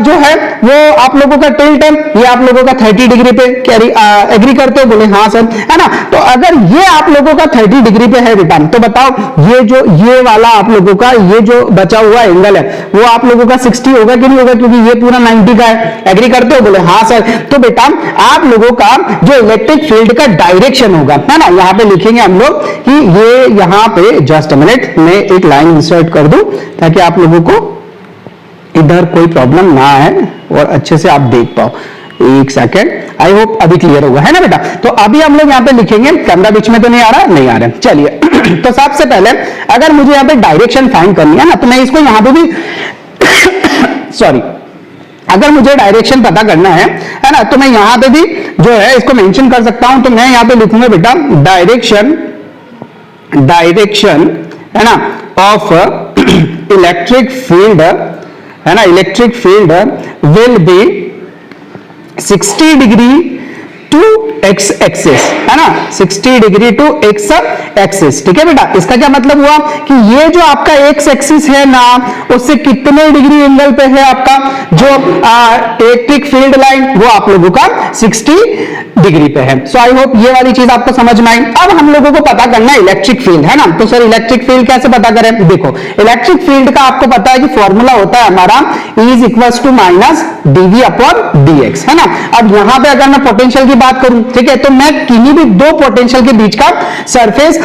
जो है वो आप लोगों का टिल्ट है, ये आप लोगों का 30 डिग्री पे। क्या एग्री करते हो? बोले हाँ सर, है ना। तो अगर ये आप लोगों का 30 डिग्री पे है बेटा, तो बताओ ये जो ये वाला आप लोगों का ये जो बचा हुआ एंगल है वो आप लोगों का 60 होगा कि नहीं होगा, क्योंकि ये पूरा 90 का है। एग्री करते हो? बोले हाँ सर। तो बेटा आप लोगों का जो इलेक्ट्रिक फील्ड का डायरेक्शन होगा, है ना, यहां पे लिखेंगे हम लोग कि ये यहां पे, जस्ट मिनट, मैं एक लाइन इंसर्ट कर दूं ताकि आप लोगों को इधर कोई प्रॉब्लम ना आए और अच्छे से आप देख पाओ। एक सेकेंड, आई होप अभी क्लियर होगा, है ना बेटा। तो अभी हम लोग यहां पे लिखेंगे, कैमरा बीच में तो नहीं आ रहा, नहीं आ रहा, चलिए। तो सबसे पहले अगर मुझे यहां पे डायरेक्शन फाइंड करनी है ना, तो मैं इसको यहां पे भी सॉरी, अगर मुझे डायरेक्शन पता करना है ना, तो मैं यहां पे भी जो है इसको मेंशन कर सकता हूं। तो मैं यहां पे लिखूंगा बेटा डायरेक्शन है ना ऑफ इलेक्ट्रिक फील्ड, है ना, electric field will be 60 degree to x axis, है ना, 60 डिग्री टू एक्स एक्सिस। ठीक है बेटा, इसका क्या मतलब हुआ कि ये जो आपका एक्स एक्सिस है ना, उससे कितने डिग्री एंगल पे है आपका जो इलेक्ट्रिक फील्ड लाइन, वो आप लोगों का 60 डिग्री पे है। सो आई होप ये वाली चीज आपको समझ में आई। अब हम लोगों को पता करना है इलेक्ट्रिक फील्ड, है ना। तो सर इलेक्ट्रिक फील्ड कैसे पता करें? देखो इलेक्ट्रिक फील्ड का आपको पता है कि फॉर्मूला होता है हमारा E equals to minus dV upon dx, है ना। अब यहां पे अगर मैं पोटेंशियल की बात करूं, ठीक है, तो मैं किन्हीं भी दो पोटेंशियल के बीच का सरफेस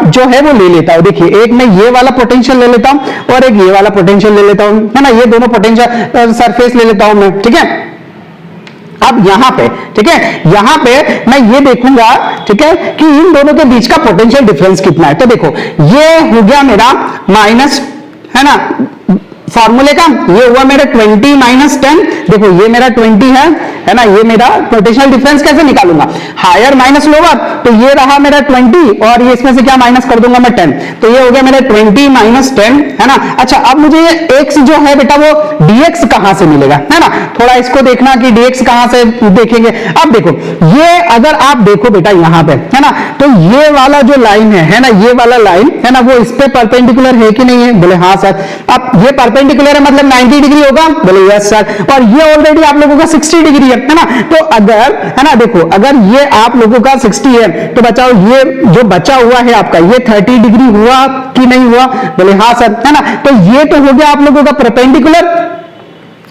जो है वो ले लेता हूं। देखिए एक मैं ये वाला पोटेंशियल ले लेता हूं और एक ये वाला पोटेंशियल ले लेता हूं, है ना, ये दोनों पोटेंशियल सरफेस ले लेता हूं मैं, ठीक है। अब यहां पे, ठीक है, यहां पे मैं ये देखूंगा, ठीक है, कि इन दोनों के बीच का पोटेंशियल डिफरेंस कितना है। तो देखो ये हो गया मेरा माइनस, है ना, फॉर्मूले का ये हुआ मेरा 20 माइनस 10। देखो ये मेरा 20 है ना, ये मेरा पोटेंशियल डिफरेंस कैसे निकालूंगा, हायर माइनस लोअर। तो ये रहा मेरा 20 और ये इसमें से क्या माइनस कर दूंगा मैं 10, तो ये हो गया मेरा 20 माइनस 10, है ना। अच्छा अब मुझे ये x जो है बेटा वो dx कहां से मिलेगा, है ना, थोड़ा इसको देखना कि dx कहां से देखेंगे। अब देखो ये अगर आप देखो बेटा यहां पे, है ना, तो ये वाला जो लाइन है ना, ये वाला लाइन है ना, वो इस पे परपेंडिकुलर है कि नहीं है? बोले हाँ सर। अब ये परपेंडिकुलर है मतलब 90 डिग्री होगा? बोले यस सर। और ये ऑलरेडी आप लोगों का 60 डिग्री है ना। तो अगर, है ना, देखो अगर ये आप लोगों का 60 है तो बचाओ ये जो बचा हुआ है आपका ये 30 डिग्री हुआ कि नहीं हुआ? बोले हाँ सर, है ना। तो ये तो हो गया आप लोगों का परपेंडिकुलर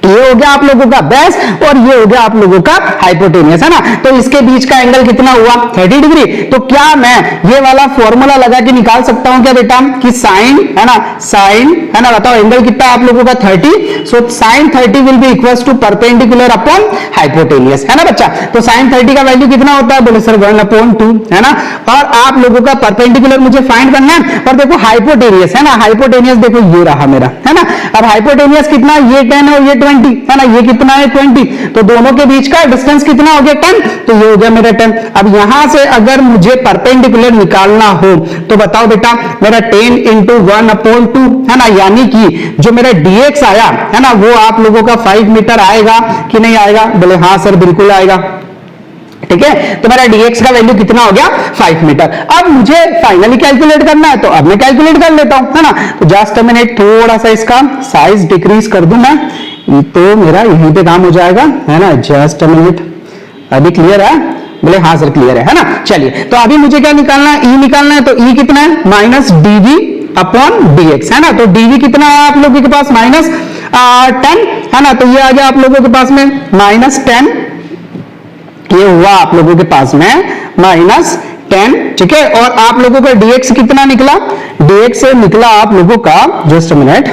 ये हो गया आप लोगों का बेस और ये हो गया आप लोगों का हाइपोटेनियस, है ना। तो इसके बीच का एंगल कितना हुआ 30 डिग्री। तो क्या मैं ये वाला फॉर्मूला लगा के निकाल सकता हूं क्या बेटा कि साइन, है ना, साइन, है ना, बताओ एंगल कितना आप लोगों का 30। So sine 30 will be equals to perpendicular upon hypotenuse, है ना बच्चा। तो साइन 30 का वैल्यू कितना होता है, बोले सर 1/2, है ना। और आप लोगों का परपेंडिकुलर मुझे फाइंड करना है। और देखो हाइपोटेनियस, है ना, हाइपोटेनियस देखो ये रहा मेरा, है ना। अब हाइपोटेनियस कितना, ये 10 और ये 20, है ना, ये कितना है 20। तो दोनों के बीच का डिस्टेंस कितना हो गया 10, तो ये हो गया मेरा 10। अब यहां से अगर मुझे परपेंडिकुलर निकालना हो तो बताओ बेटा मेरा 10 इंटू 1/2, है ना, यानी कि जो मेरा dx आया, है ना, वो आप लोगों का 5 मीटर आएगा कि नहीं आएगा, बोले हाँ सर बिल्कुल आएगा, ठीक है। तो मेरा dx का वैल्यू कितना हो गया 5 मीटर। अब मुझे फाइनली कैलकुलेट करना है, तो अब मैं कैलकुलेट कर लेता हूं, है ना। तो जस्ट मैंने थोड़ा सा इसका साइज डिक्रीज कर दूं मैं, तो मेरा यहीं पे काम हो जाएगा, है ना। जस्ट मिनट, अभी क्लियर है, बोले हाँ सर क्लियर है ना। चलिए तो अभी मुझे क्या निकालना है, ई निकालना है। तो ई कितना है माइनस dv अपॉन dx, है ना। तो dv कितना है आप लोगों के पास -10, है ना। तो ये आ गया आप लोगों के पास में -10, ये हुआ आप लोगों के पास में -10, ठीक है। और आप लोगों का dx कितना निकला, dx से निकला आप लोगों का, जस्ट मिनट,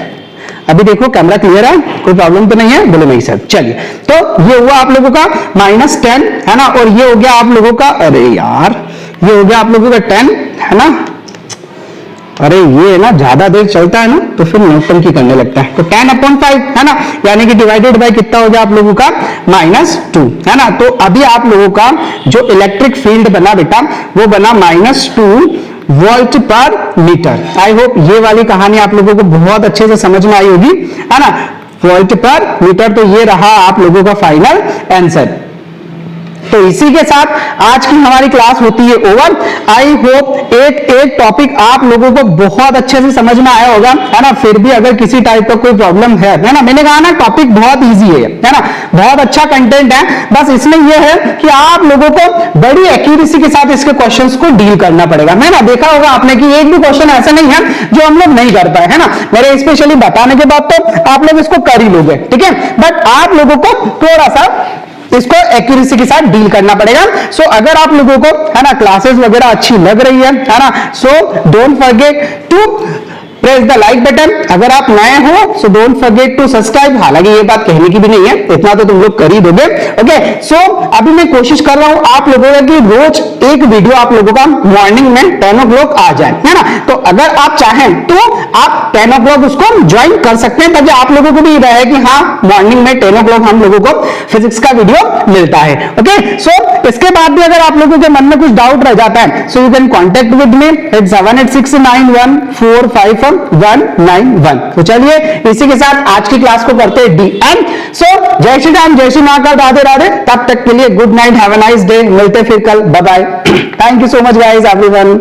अभी देखो कैमरा क्लियर है, कोई प्रॉब्लम तो नहीं है, बोले नहीं सर। चलिए तो ये हुआ आप लोगों का -10, है ना। और ये हो गया आप लोगों का, अरे यार ये हो गया आप लोगों का 10, है ना। अरे ये ना ज्यादा देर चलता है ना तो फिर नौटंकी करने लगता है। तो 10/5, है ना, यानी कि डिवाइडेड बाय कितना हो गया आप लोगों का -2, है ना। तो अभी आप लोगों का जो इलेक्ट्रिक फील्ड बना बेटा वो बना -2 वोल्ट पर मीटर। आई होप ये वाली कहानी आप लोगों को बहुत अच्छे से समझ में आई होगी, है ना, वोल्ट पर मीटर। तो ये रहा आप लोगों का फाइनल आंसर। तो इसी के साथ आज की हमारी क्लास होती है ओवर। आई होप एक टॉपिक आप लोगों को बहुत अच्छे से समझ में आया होगा, है ना। फिर भी अगर किसी टाइप का कोई प्रॉब्लम है ना, मैंने कहा ना टॉपिक बहुत इजी है ना, बहुत अच्छा कंटेंट है। बस इसमें यह है कि आप लोगों को बड़ी एक्यूरेसी के साथ इसके क्वेश्चंस को डील करना पड़ेगा, है ना। देखा होगा आपने कि एक भी क्वेश्चन ऐसा नहीं है जो हम लोग नहीं कर पाए, है ना। मेरे स्पेशली बताने के बाद तो आप लोग इसको कर ही लोगे, ठीक है। बट आप लोगों को थोड़ा सा इसको एक्यूरेसी के साथ डील करना पड़ेगा। सो अगर आप लोगों को, है ना, क्लासेस वगैरह अच्छी लग रही है ना, so don't forget to press the like button. अगर आप नए हो so don't forget to subscribe. हालांकि ये बात कहने की भी नहीं है, इतना तो तुम लोग कर ही दोगे, ओके। सो अभी मैं कोशिश कर रहा हूं आप लोगों का कि रोज एक वीडियो आप लोगों का मॉर्निंग में 10 o'clock आ जाए, है ना। तो अगर आप चाहें तो आप 10 o'clock उसको ज्वाइन कर सकते हैं, ताकि आप लोगों को भी रहे कि हाँ मॉर्निंग में 10 o'clock हम लोगों को फिजिक्स का वीडियो मिलता है, ओके। सो इसके बाद भी अगर आप लोगों के मन में कुछ डाउट रह जाता है so you can contact with me at 7869145191। तो चलिए इसी के साथ आज की क्लास को करते हैं डी एंड। सो जय श्री राम, जय श्री महाकाल, राधे राधे। तब तक के लिए good night, have a nice day. मिलते फिर कल, bye bye. Thank you so much guys everyone.